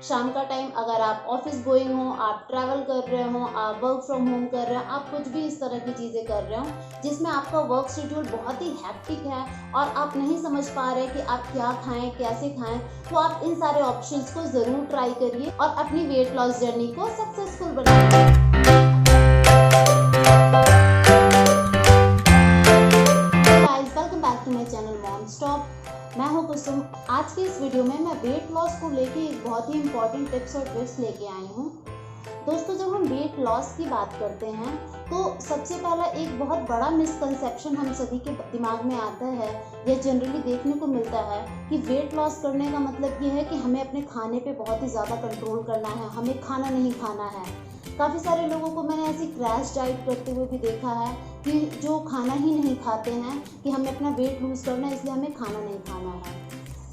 शाम का टाइम अगर आप ऑफिस गोइंग हो, आप ट्रैवल कर रहे हो, आप वर्क फ्रॉम होम कर रहे हो, आप कुछ भी इस तरह की चीज़ें कर रहे हो जिसमें आपका वर्क शेड्यूल बहुत ही हैक्टिक है और आप नहीं समझ पा रहे कि आप क्या खाएं, कैसे खाएं, तो आप इन सारे ऑप्शंस को ज़रूर ट्राई करिए और अपनी वेट लॉस जर्नी को सक्सेसफुल बनाइए। Welcome back to my channel mom stop. मैं हूं कुसुम। आज के इस वीडियो में मैं वेट लॉस को लेके एक बहुत ही इंपॉर्टेंट टिप्स और ट्रिक्स लेके आई हूं। दोस्तों, जब हम वेट लॉस की बात करते हैं तो सबसे पहला एक बहुत बड़ा मिसकंसेप्शन हम सभी के दिमाग में आता है, यह जनरली देखने को मिलता है कि वेट लॉस करने का मतलब ये है कि हमें अपने खाने पे बहुत ही ज़्यादा कंट्रोल करना है, हमें खाना नहीं खाना है। काफ़ी सारे लोगों को मैंने ऐसी क्रैश डाइट करते हुए भी देखा है कि जो खाना ही नहीं खाते हैं कि हमें अपना वेट लूज़ करना है इसलिए हमें खाना नहीं खाना है।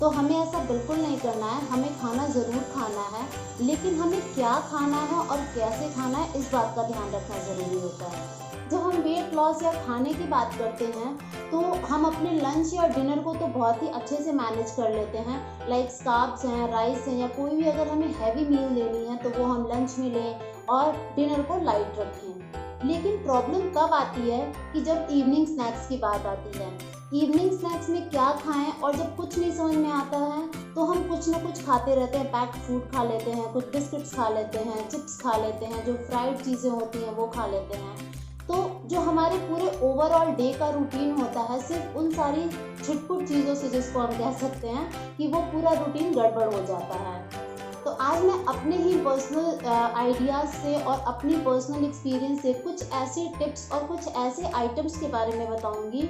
तो हमें ऐसा बिल्कुल नहीं करना है, हमें खाना ज़रूर खाना है, लेकिन हमें क्या खाना है और कैसे खाना है इस बात का ध्यान रखना ज़रूरी होता है। जब हम वेट लॉस या खाने की बात करते हैं तो हम अपने लंच या डिनर को तो बहुत ही अच्छे से मैनेज कर लेते हैं, लाइक कार्ब्स हैं, राइस हैं, या कोई भी अगर हमें हैवी मील लेनी है तो वो हम लंच में लें और डिनर को लाइट रखें। लेकिन प्रॉब्लम कब आती है कि जब इवनिंग स्नैक्स की बात आती है। इवनिंग स्नैक्स में क्या खाएं, और जब कुछ नहीं समझ में आता है तो हम कुछ ना कुछ खाते रहते हैं। पैक्ड फूड खा लेते हैं, कुछ बिस्किट्स खा लेते हैं, चिप्स खा लेते हैं, जो फ्राइड चीज़ें होती हैं वो खा लेते हैं। तो जो हमारे पूरे ओवरऑल डे का रूटीन होता है सिर्फ उन सारी छुटपुट चीज़ों से, जिसको हम कह सकते हैं कि वो पूरा रूटीन गड़बड़ हो जाता है। तो आज मैं अपने ही पर्सनल आइडियाज़ से और अपनी पर्सनल एक्सपीरियंस से कुछ ऐसे टिप्स और कुछ ऐसे आइटम्स के बारे में बताऊंगी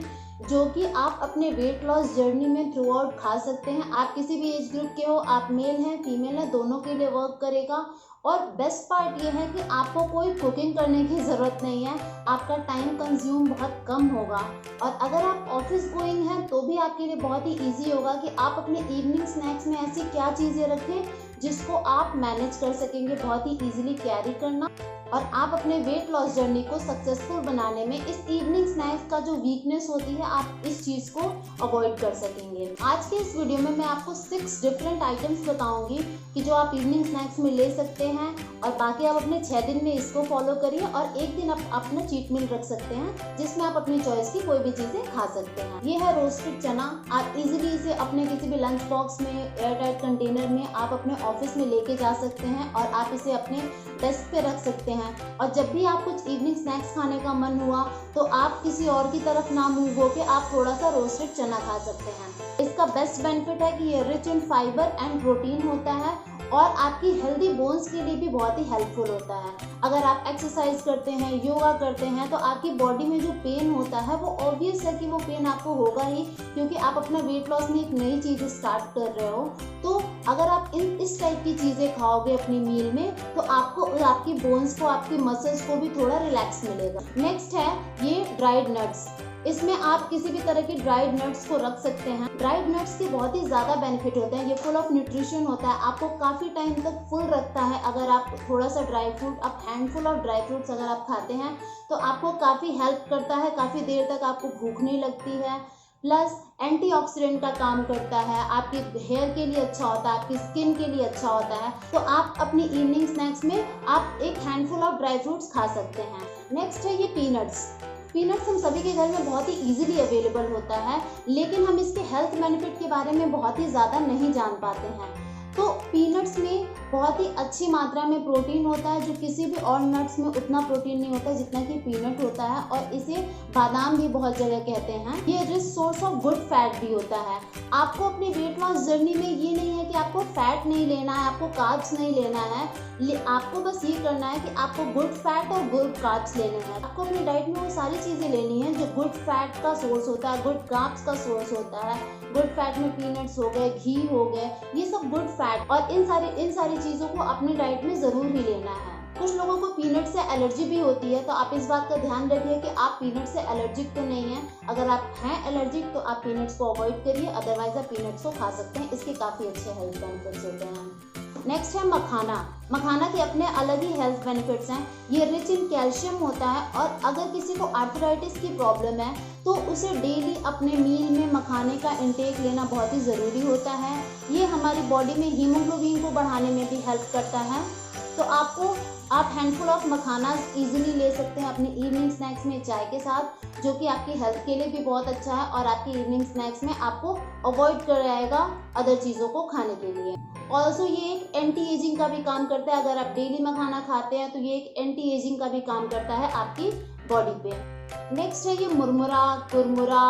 जो कि आप अपने वेट लॉस जर्नी में थ्रू आउट खा सकते हैं। आप किसी भी एज ग्रुप के हो, आप मेल हैं फीमेल हैं, दोनों के लिए वर्क करेगा। और बेस्ट पार्ट ये है कि आपको कोई कुकिंग करने की ज़रूरत नहीं है, आपका टाइम कंज्यूम बहुत कम होगा। और अगर आप ऑफिस गोइंग हैं तो भी आपके लिए बहुत ही ईजी होगा कि आप अपने इवनिंग स्नैक्स में ऐसी क्या चीज़ें रखें जिसको आप मैनेज कर सकेंगे बहुत ही ईजिली कैरी करना, और आप अपने वेट लॉस जर्नी को सक्सेसफुल बनाने में इस इवनिंग स्नैक्स का जो वीकनेस होती है आप इस चीज़ को अवॉइड कर सकेंगे। आज के इस वीडियो में मैं आपको 6 डिफरेंट आइटम्स बताऊंगी कि जो आप इवनिंग स्नैक्स में ले सकते हैं, और बाकी आप अपने 6 दिन में इसको फॉलो करिए और एक दिन आप अपना चीट मील रख सकते हैं जिसमें आप अपनी चॉइस की कोई भी चीज़ें खा सकते हैं। ये है रोस्टेड चना। आप इजीली इसे अपने किसी भी लंच बॉक्स में, एयर टाइट कंटेनर में आप अपने ऑफिस में लेके जा सकते हैं और आप इसे अपने डेस्क पे रख सकते हैं। और जब भी आप कुछ इवनिंग स्नैक्स खाने का मन हुआ तो आप किसी और की तरफ ना मूव होके आप थोड़ा सा रोस्टेड चना खा सकते हैं। इसका बेस्ट बेनिफिट है कि ये rich in fibre and protein होता है और आपकी हेल्दी बोन्स के लिए भी बहुत ही हेल्पफुल होता है। अगर आप एक्सरसाइज करते हैं, योगा करते हैं, तो आपकी बॉडी में जो पेन होता है वो ऑब्वियस है कि वो पेन आपको होगा ही, क्योंकि आप अपना वेट लॉस में एक नई चीज़ स्टार्ट कर रहे हो। तो अगर आप इस टाइप की चीज़ें खाओगे अपनी मील में तो आपको, आपकी बोन्स को, आपकी मसल्स को भी थोड़ा रिलैक्स मिलेगा। नेक्स्ट है ये ड्राइड नट्स। इसमें आप किसी भी तरह की ड्राइड नट्स को रख सकते हैं। ड्राइड नट्स के बहुत ही ज़्यादा बेनिफिट होते हैं। ये फुल ऑफ न्यूट्रिशन होता है, आपको काफ़ी टाइम तक फुल रखता है। अगर आप थोड़ा सा ड्राई फ्रूट, आप हैंडफुल ऑफ ड्राई फ्रूट्स अगर आप खाते हैं तो आपको काफ़ी हेल्प करता है, काफ़ी देर तक आपको भूख नहीं लगती है। प्लस एंटीऑक्सीडेंट का काम करता है, आपके हेयर के लिए अच्छा होता है, आपकी स्किन के लिए अच्छा होता है। तो आप अपनी इवनिंग स्नैक्स में आप एक हैंडफुल ऑफ ड्राई फ्रूट्स खा सकते हैं। नेक्स्ट है ये पीनट्स। पीनट्स हम सभी के घर में बहुत ही इजीली अवेलेबल होता है, लेकिन हम इसके हेल्थ बेनिफिट के बारे में बहुत ही ज़्यादा नहीं जान पाते हैं। तो पीनट्स में बहुत ही अच्छी मात्रा में प्रोटीन होता है, जो किसी भी और नट्स में उतना प्रोटीन नहीं होता जितना कि पीनट होता है, और इसे बादाम भी बहुत जगह कहते हैं। ये rich source of good fat भी होता है। आपको अपनी वेट लॉस जर्नी में ये नहीं है कि आपको फैट नहीं लेना है, आपको कार्ब्स नहीं लेना है, आपको बस ये करना है कि आपको गुड फैट और गुड कार्ब्स लेने हैं। आपको अपनी डाइट में वो सारी चीज़ें लेनी है जो गुड फैट का सोर्स होता है, गुड कार्ब्स का सोर्स होता है। गुड फैट में पीनट्स हो गए, घी हो गए, ये सब गुड फैट, और इन सारी चीज़ों को अपनी डाइट में ज़रूर ही लेना है। कुछ लोगों को पीनट से एलर्जी भी होती है, तो आप इस बात का ध्यान रखिए कि आप पीनट से एलर्जिक तो नहीं हैं। अगर आप हैं एलर्जिक तो आप पीनट्स को अवॉइड करिए, अदरवाइज आप पीनट्स को खा सकते हैं। इसके काफ़ी अच्छे हेल्थ बेनिफिट्स होते हैं। नेक्स्ट है मखाना। मखाना के अपने अलग ही हेल्थ बेनिफिट्स हैं। ये रिच इन कैल्शियम होता है और अगर किसी को आर्थराइटिस की प्रॉब्लम है तो उसे डेली अपने मील में मखाने का इंटेक लेना बहुत ही ज़रूरी होता है। ये हमारी बॉडी में हीमोग्लोबिन को बढ़ाने में भी हेल्प करता है। तो आप हैंडफुल ऑफ मखाना इजीली ले सकते हैं अपने इवनिंग स्नैक्स में चाय के साथ, जो कि आपकी हेल्थ के लिए भी बहुत अच्छा है और आपकी इवनिंग स्नैक्स में आपको अवॉइड कराएगा अदर चीज़ों को खाने के लिए। ऑल्सो ये एक एंटी एजिंग का भी काम करता है। अगर आप डेली मखाना खाते हैं तो ये एक एंटी एजिंग का भी काम करता है आपकी बॉडी पे। नेक्स्ट है ये मुरमुरा, कुरमुरा,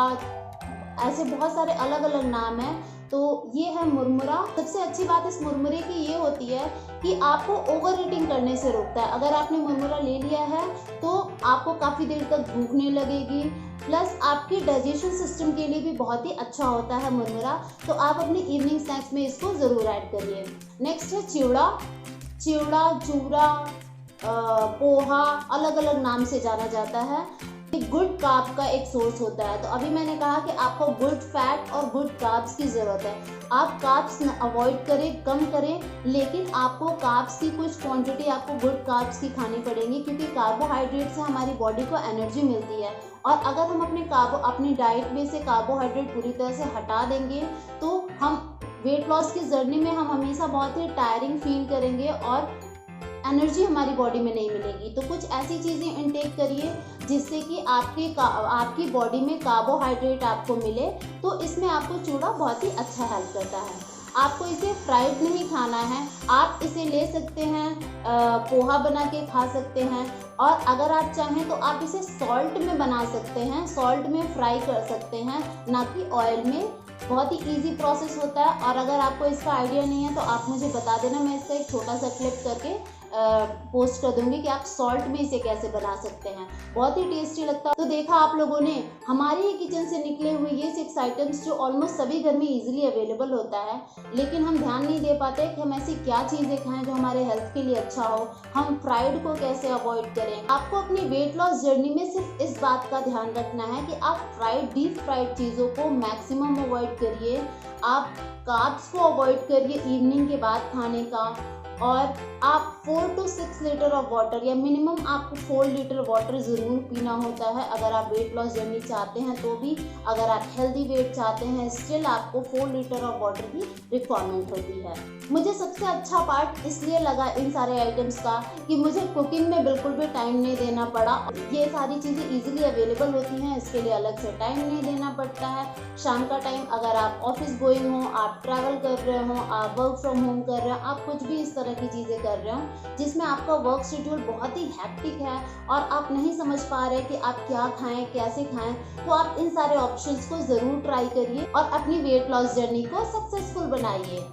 ऐसे बहुत सारे अलग अलग नाम हैं। तो ये है मुरमुरा। सबसे अच्छी बात इस मुरमुरे की ये होती है कि आपको ओवर ईटिंग करने से रोकता है। अगर आपने मुरमुरा ले लिया है तो आपको काफ़ी देर तक भूख नहीं लगेगी, प्लस आपके डाइजेशन सिस्टम के लिए भी बहुत ही अच्छा होता है मुरमुरा। तो आप अपनी इवनिंग स्नैक्स में इसको ज़रूर ऐड करिए। नेक्स्ट है चिवड़ा। चिवड़ा, चूड़ा, पोहा, अलग अलग नाम से जाना जाता है। गुड कार्ब का एक सोर्स होता है। तो अभी मैंने कहा कि आपको गुड फैट और गुड कार्ब्स की ज़रूरत है। आप कार्ब्स अवॉइड करें, कम करें, लेकिन आपको कार्ब्स की कुछ क्वांटिटी आपको गुड कार्ब्स की खानी पड़ेंगी, क्योंकि कार्बोहाइड्रेट से हमारी बॉडी को एनर्जी मिलती है। और अगर हम अपनी डाइट में से कार्बोहाइड्रेट पूरी तरह से हटा देंगे तो हम वेट लॉस की जर्नी में हम हमेशा बहुत ही टायरिंग फील करेंगे और एनर्जी हमारी बॉडी में नहीं मिलेगी। तो कुछ ऐसी चीज़ें इनटेक करिए जिससे कि आपकी बॉडी में कार्बोहाइड्रेट आपको मिले। तो इसमें आपको चूड़ा बहुत ही अच्छा हेल्प करता है। आपको इसे फ्राइड नहीं खाना है, आप इसे ले सकते हैं, पोहा बना के खा सकते हैं, और अगर आप चाहें तो आप इसे सॉल्ट में बना सकते हैं, सॉल्ट में फ्राई कर सकते हैं, ना कि ऑयल में। बहुत ही इजी प्रोसेस होता है। और अगर आपको इसका आइडिया नहीं है तो आप मुझे बता देना, मैं इसका एक छोटा सा क्लिप करके पोस्ट कर दूंगी कि आप सॉल्ट में इसे कैसे बना सकते हैं। बहुत ही टेस्टी लगता है। तो देखा आप लोगों ने हमारे ही किचन से निकले हुए ये 6 आइटम्स जो ऑलमोस्ट सभी घर में इजीली अवेलेबल होता है, लेकिन हम ध्यान नहीं दे पाते कि हम ऐसी क्या चीज़ें खाएं जो हमारे हेल्थ के लिए अच्छा हो। हम फ्राइड को कैसे अवॉइड करें। आपको अपनी वेट लॉस जर्नी में सिर्फ इस बात का ध्यान रखना है कि आप डीप फ्राइड चीज़ों को मैक्सिमम अवॉइड करिए। आप कार्ब्स को अवॉइड करिए इवनिंग के बाद खाने का, और आप 4 to 6 लीटर ऑफ वाटर, या मिनिमम आपको 4 लीटर वाटर ज़रूर पीना होता है अगर आप वेट लॉस जर्नी चाहते हैं। तो भी अगर आप हेल्दी वेट चाहते हैं, स्टिल आपको 4 लीटर ऑफ वाटर की रिक्वायरमेंट होती है। मुझे सबसे अच्छा पार्ट इसलिए लगा इन सारे आइटम्स का कि मुझे कुकिंग में बिल्कुल भी टाइम नहीं देना पड़ा। ये सारी चीज़ें ईजिली अवेलेबल होती हैं, इसके लिए अलग से टाइम नहीं देना पड़ता है। शाम का टाइम अगर आप ऑफिस गोइंग हो, आप ट्रैवल कर रहे हो, आप वर्क फ्रॉम होम कर रहे हो, आप कुछ भी इस तरह की चीज़ें कर रहे हो जिसमें आपका वर्क शेड्यूल बहुत ही हैक्टिक है और आप नहीं समझ पा रहे कि आप क्या खाएं, कैसे खाएं, तो आप इन सारे ऑप्शंस को ज़रूर ट्राई करिए और अपनी वेट लॉस जर्नी को सक्सेसफुल बनाइए।